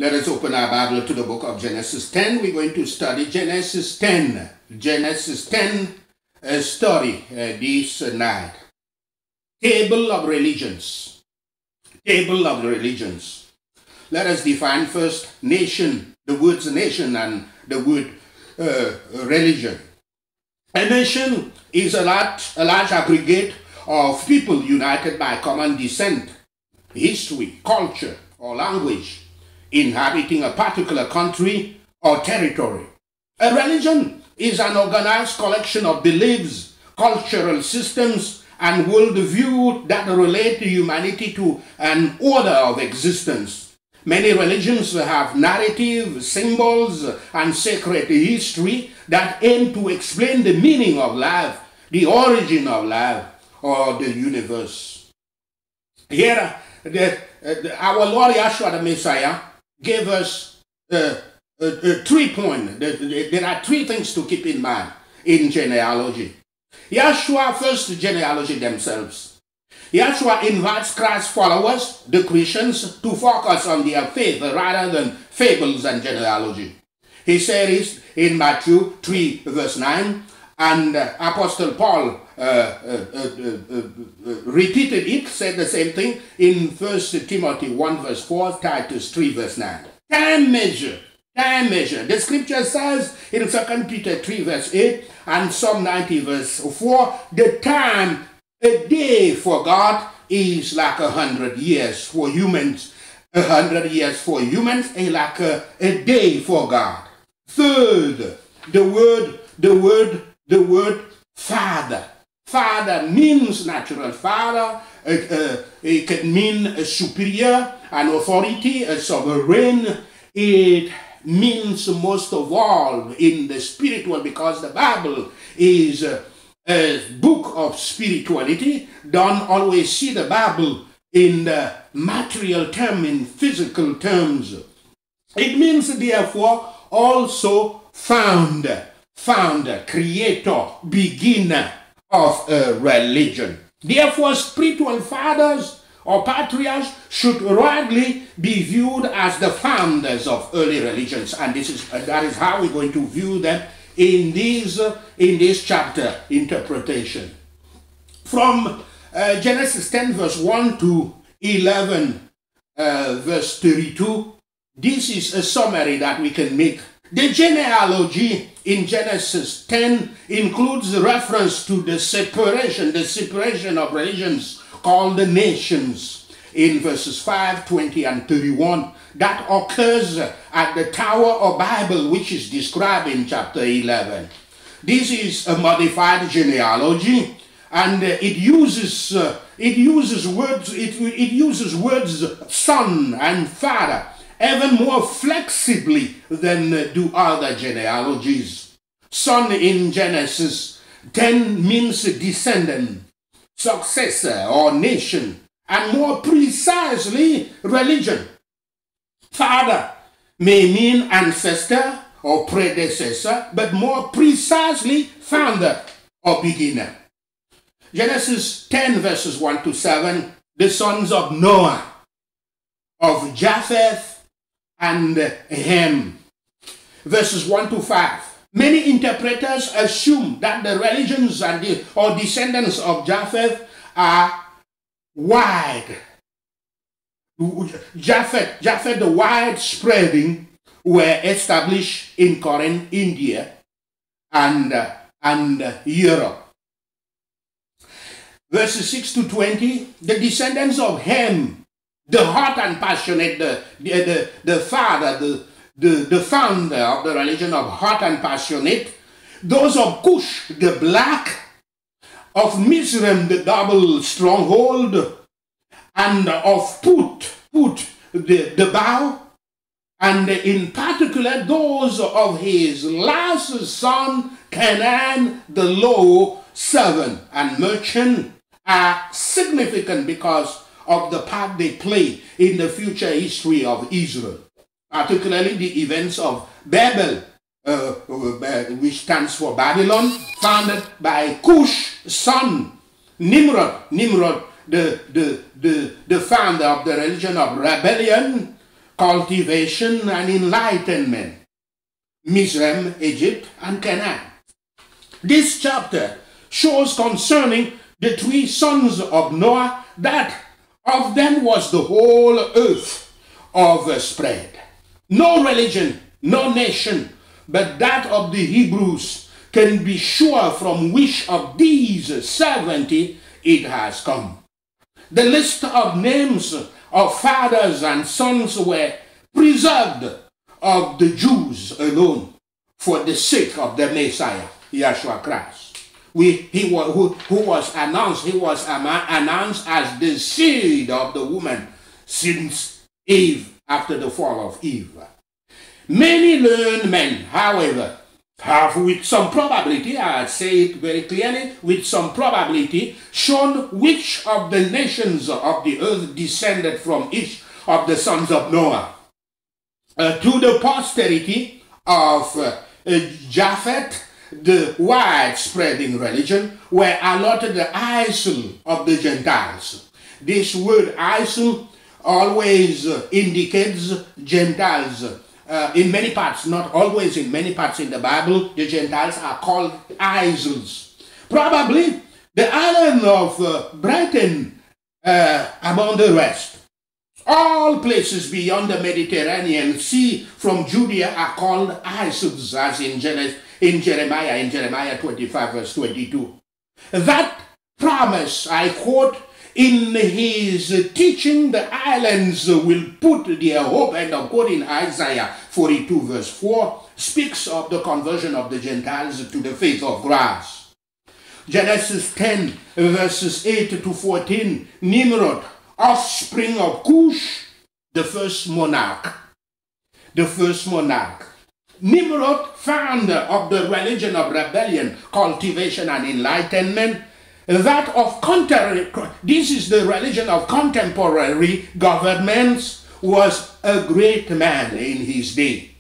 Let us open our Bible to the book of Genesis 10. We're going to study Genesis 10. Genesis 10 study this night. Table of religions. Table of religions. Let us define first nation, the words nation and the word religion. A nation is a large aggregate of people united by common descent, history, culture, or language, inhabiting a particular country or territory. A religion is an organized collection of beliefs, cultural systems, and worldview that relate to humanity to an order of existence. Many religions have narrative, symbols, and sacred history that aim to explain the meaning of life, the origin of life, or the universe. Here, our Lord Yeshua the Messiah gave us 3 points. There are 3 things to keep in mind in genealogy. Yeshua first genealogy themselves. Yeshua invites Christ's followers, the Christians, to focus on their faith rather than fables and genealogy. He said it in Matthew 3 verse 9, and Apostle Paul repeated it, said the same thing in 1 Timothy 1 verse 4, Titus 3 verse 9. Time measure. Time measure. The scripture says in 2 Peter 3 verse 8 and Psalm 90 verse 4, the time, a day for God is like 100 years for humans. 100 years for humans is like a day for God. Third, the word Father. Father means natural father. It can mean a superior, an authority, a sovereign. It means most of all in the spiritual, because the Bible is a book of spirituality. Don't always see the Bible in the material term, in physical terms. It means therefore also founder, creator, beginner of a religion. Therefore, spiritual fathers or patriarchs should rightly be viewed as the founders of early religions, and that is how we're going to view them in this chapter interpretation. From Genesis 10 verse 1 to 11 verse 32, this is a summary that we can make. The genealogy in Genesis 10 includes reference to the separation of religions called the nations in verses 5, 20, and 31 that occurs at the Tower of Babel, which is described in chapter 11. This is a modified genealogy, and it uses words son and father even more flexibly than do other genealogies. Son in Genesis 10 means descendant, successor, or nation, and more precisely, religion. Father may mean ancestor or predecessor, but more precisely, founder or beginner. Genesis 10 verses 1 to 7, the sons of Noah, of Japheth, and Ham. Verses 1 to 5. Many interpreters assume that the religions or descendants of Japheth are wide. Japheth, the widespreading, were established in Corinth, India, and Europe. Verses 6 to 20. The descendants of Ham, the hot and passionate, the father, the founder of the religion of hot and passionate, those of Cush, the black, of Mizraim, the double stronghold, and of Put, the bow, and in particular those of his last son, Canaan, the low servant and merchant, are significant because of the part they play in the future history of Israel, particularly the events of Babel, which stands for Babylon, founded by Cush's son, Nimrod, the founder of the religion of rebellion, cultivation and enlightenment. Mizraim, Egypt, and Canaan. This chapter shows concerning the three sons of Noah that of them was the whole earth overspread. No religion, no nation, but that of the Hebrews can be sure from which of these 70 it has come. The list of names of fathers and sons were preserved of the Jews alone for the sake of the Messiah, Yeshua Christ. He was announced as the seed of the woman since Eve, after the fall of Eve. Many learned men, however, have with some probability, I say it very clearly, with some probability, shown which of the nations of the earth descended from each of the sons of Noah. To the posterity of Japheth, the widespreading religion were allotted the Israel of the Gentiles. This word Israel always indicates Gentiles. In many parts, not always, in many parts in the Bible, the Gentiles are called Israels. Probably the island of Britain among the rest. All places beyond the Mediterranean Sea from Judea are called Israels, as in Jeremiah 25 verse 22. That promise, I quote, in his teaching, the islands will put their hope, and of quote in Isaiah 42 verse 4, speaks of the conversion of the Gentiles to the faith of Christ. Genesis 10 verses 8 to 14, Nimrod, offspring of Cush, the first monarch. The first monarch. Nimrod, founder of the religion of rebellion, cultivation, and enlightenment, that of this is the religion of contemporary governments, was a great man in his day.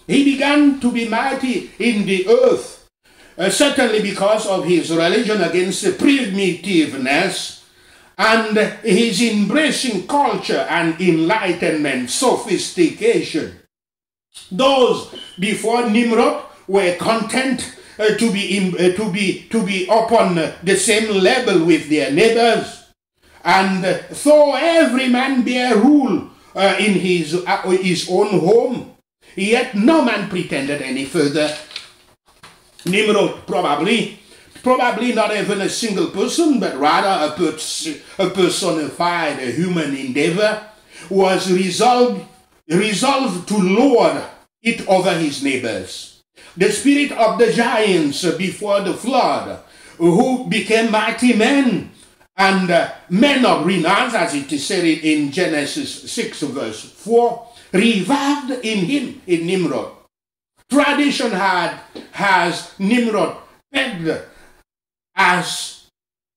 He began to be mighty in the earth, certainly because of his religion against primitiveness and his embracing culture and enlightenment, sophistication. Those before Nimrod were content to be upon the same level with their neighbors, and though every man bear rule in his own home, yet no man pretended any further. Nimrod probably not even a single person, but rather a personified human endeavor, was resolved to lord it over his neighbors. The spirit of the giants before the flood, who became mighty men and men of renown, as it is said in Genesis 6 verse 4, revived in him, in Nimrod. Tradition has Nimrod pegged as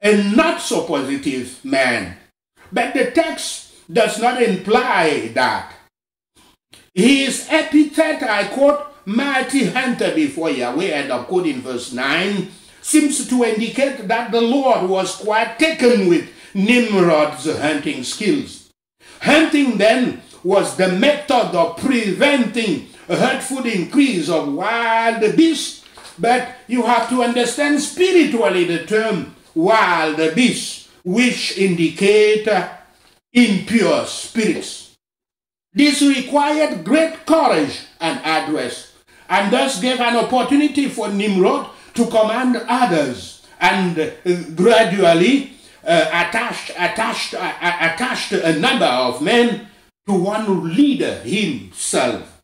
a not so positive man, but the text does not imply that. His epithet, I quote, mighty hunter before Yahweh, and of quote in verse 9, seems to indicate that the Lord was quite taken with Nimrod's hunting skills. Hunting then was the method of preventing a hurtful increase of wild beasts, but you have to understand spiritually the term wild beasts, which indicate impure spirits. This required great courage and address, and thus gave an opportunity for Nimrod to command others, and gradually attached a number of men to one leader himself.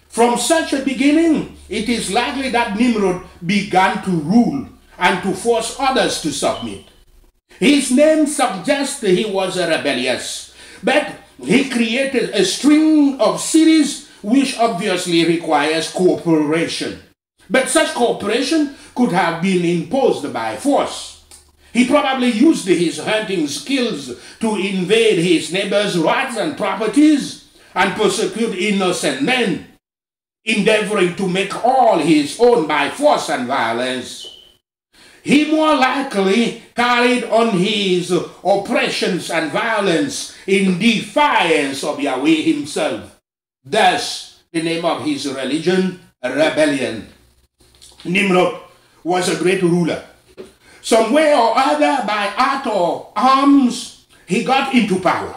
From such a beginning, it is likely that Nimrod began to rule and to force others to submit. His name suggests he was rebellious, but he created a string of cities which obviously requires cooperation. But such cooperation could have been imposed by force. He probably used his hunting skills to invade his neighbors' rights and properties and persecute innocent men, endeavoring to make all his own by force and violence. He more likely carried on his oppressions and violence in defiance of Yahweh himself, Thus, the name of his religion, rebellion. Nimrod was a great ruler. Some way or other, by art or arms, he got into power,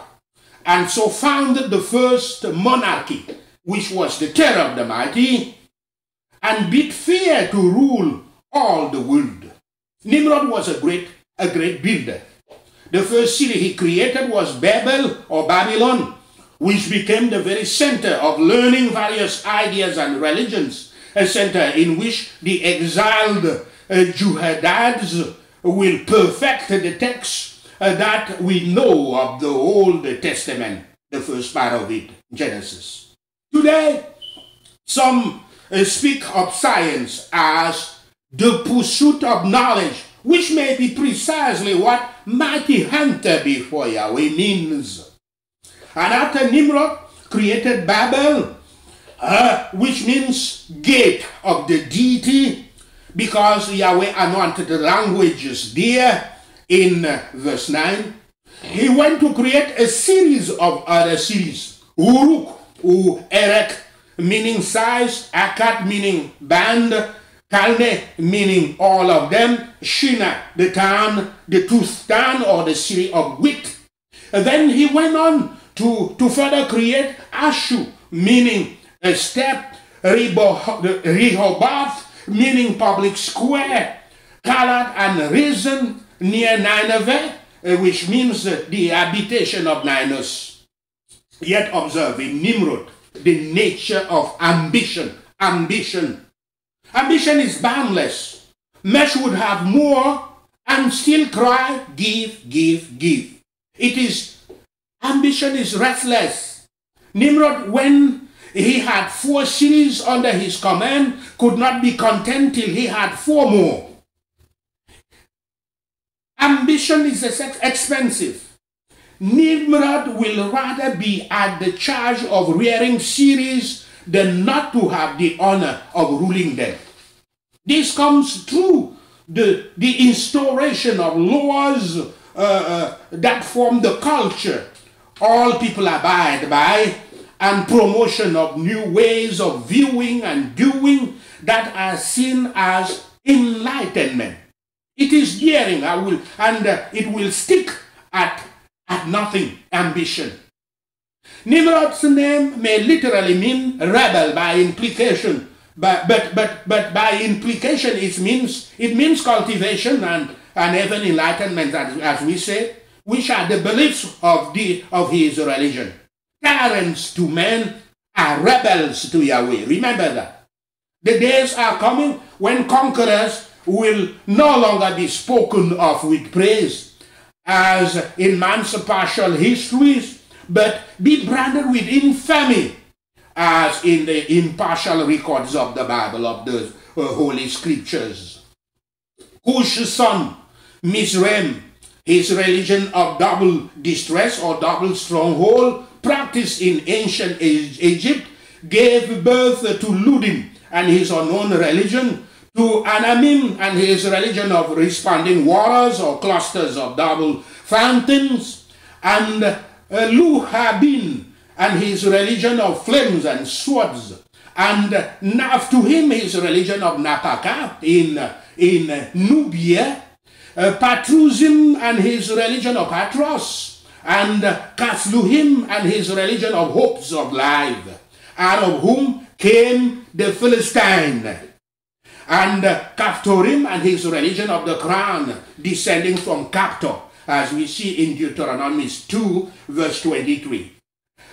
and so founded the first monarchy, which was the terror of the mighty, and bid fair to rule all the world. Nimrod was a great builder. The first city he created was Babel or Babylon, which became the very center of learning various ideas and religions, a center in which the exiled Judeans will perfect the text that we know of the Old Testament, the first part of it, Genesis. Today, some speak of science as the pursuit of knowledge, which may be precisely what mighty hunter before Yahweh means. And after Nimrod created Babel, which means gate of the deity, because Yahweh anointed the languages there in verse 9, he went to create a series of other cities. Uruk, Erech, meaning size, Akkad, meaning band, Calne, meaning all of them, Shinar, the town, the tooth town, or the city of wit. And then he went on to further create Ashu, meaning a step, Rehoboth, meaning public square, Kalat and Rezin near Nineveh, which means the habitation of Ninus. Yet observe in Nimrod the nature of ambition. Ambition is boundless. Mesh would have more and still cry, give, give, give. Ambition is restless. Nimrod, when he had 4 cities under his command, could not be content till he had 4 more. Ambition is expensive. Nimrod will rather be at the charge of rearing cities than not to have the honor of ruling them. This comes through the instauration of laws that form the culture all people abide by, and promotion of new ways of viewing and doing that are seen as enlightenment. It is daring, it will stick at nothing, ambition. Nimrod's name may literally mean rebel by implication, but by implication it means cultivation and even enlightenment, as we say, which are the beliefs of his religion. Tyrants to men are rebels to Yahweh. Remember that. The days are coming when conquerors will no longer be spoken of with praise, as in man's partial histories, but be branded with infamy, as in the impartial records of the Bible, of the Holy Scriptures. Cush's son, Mizraim, his religion of double distress or double stronghold, practiced in ancient Egypt, gave birth to Ludim and his unknown religion, to Anamim and his religion of responding waters or clusters of double fountains, and Luhabin and his religion of flames and swords, and to him his religion of Napaka in Nubia, Patruzim and his religion of Patros, and Kasluhim and his religion of hopes of life, out of whom came the Philistine, and Kaftorim and his religion of the crown, descending from Captor, as we see in Deuteronomy 2, verse 23.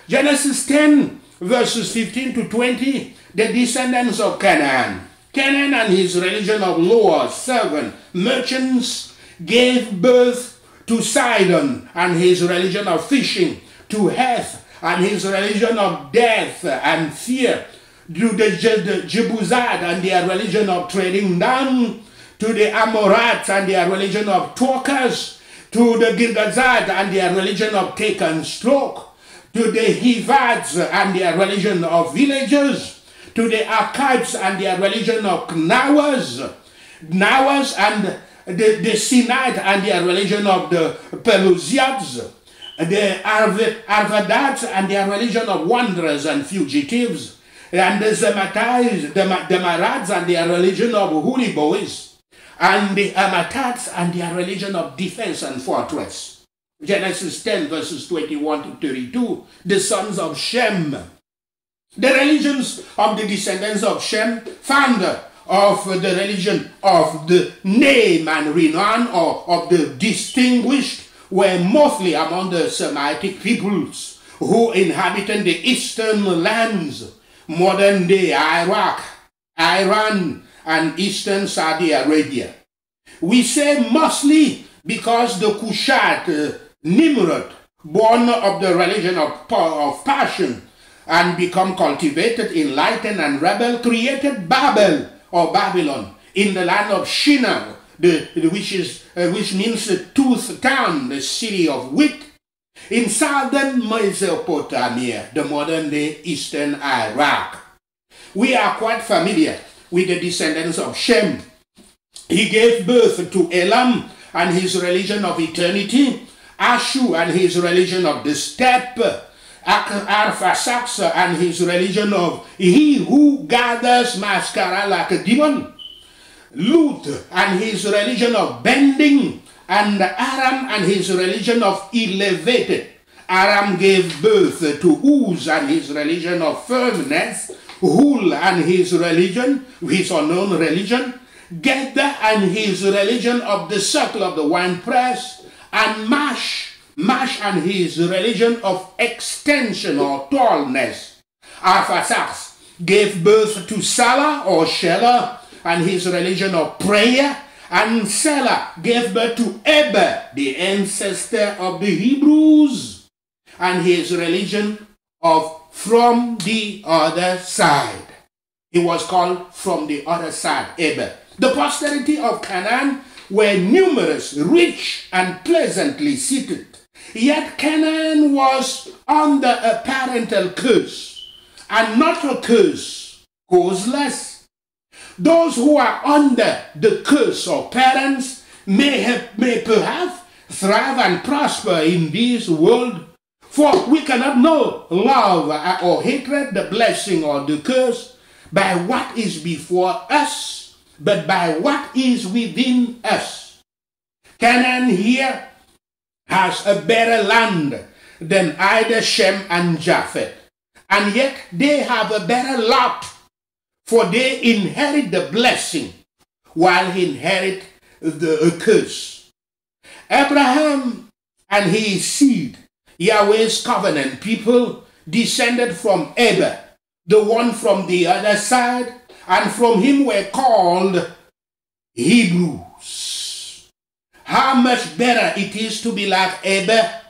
Genesis 10, verses 15 to 20, the descendants of Canaan. Canaan and his religion of laws, servant, merchants, gave birth to Sidon and his religion of fishing, to Heth and his religion of death and fear, to the Jebusite and their religion of trading down, to the Amorites and their religion of talkers, to the Girgazite and their religion of take and stroke, to the Hivites and their religion of villagers, to the Archites and their religion of Knowers and the Sinite and their religion of the Pelusiads, the Arvadites and their religion of wanderers and fugitives, and the Demarites and their religion of holy boys, and the Amatats and their religion of defense and fortress. Genesis 10 verses 21 to 32, the sons of Shem. The religions of the descendants of Shem, founder of the religion of the name and renown, or of the distinguished, were mostly among the Semitic peoples who inhabited the eastern lands, modern-day Iraq, Iran, and eastern Saudi Arabia. We say mostly because the Kushat, Nimrod, born of the religion of passion and become cultivated, enlightened, and rebel, created Babel or Babylon in the land of Shinar, which means the tooth town, the city of wit, in southern Mesopotamia, the modern-day eastern Iraq. We are quite familiar with the descendants of Shem. He gave birth to Elam and his religion of eternity, Ashu and his religion of the steppe, Arphaxad and his religion of he who gathers mascara like a demon, Lut and his religion of bending, and Aram and his religion of elevated. Aram gave birth to Uz and his religion of firmness, Hul and his religion, his unknown religion, Gedda and his religion of the circle of the winepress, and Mash and his religion of extension or tallness. Arphaxad gave birth to Salah or Shelah and his religion of prayer, and Selah gave birth to Eber, the ancestor of the Hebrews, and his religion of from the other side. He was called from the other side, Eber. The posterity of Canaan were numerous, rich, and pleasantly seated. Yet Canaan was under a parental curse, and not a curse, causeless. Those who are under the curse of parents may perhaps thrive and prosper in this world, for we cannot know love or hatred, the blessing or the curse, by what is before us, but by what is within us. Canaan here has a better land than either Shem and Japheth, and yet they have a better lot, for they inherit the blessing while he inherit the curse. Abraham and his seed, Yahweh's covenant people, descended from Eber, the one from the other side, and from him were called Hebrews. How much better it is to be like Eber,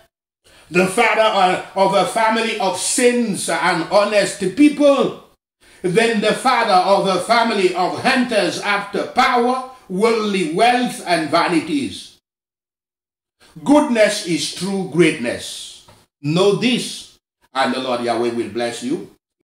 the father of a family of saints and honest people, than the father of a family of hunters after power, worldly wealth, and vanities. Goodness is true greatness. Know this, and the Lord Yahweh will bless you.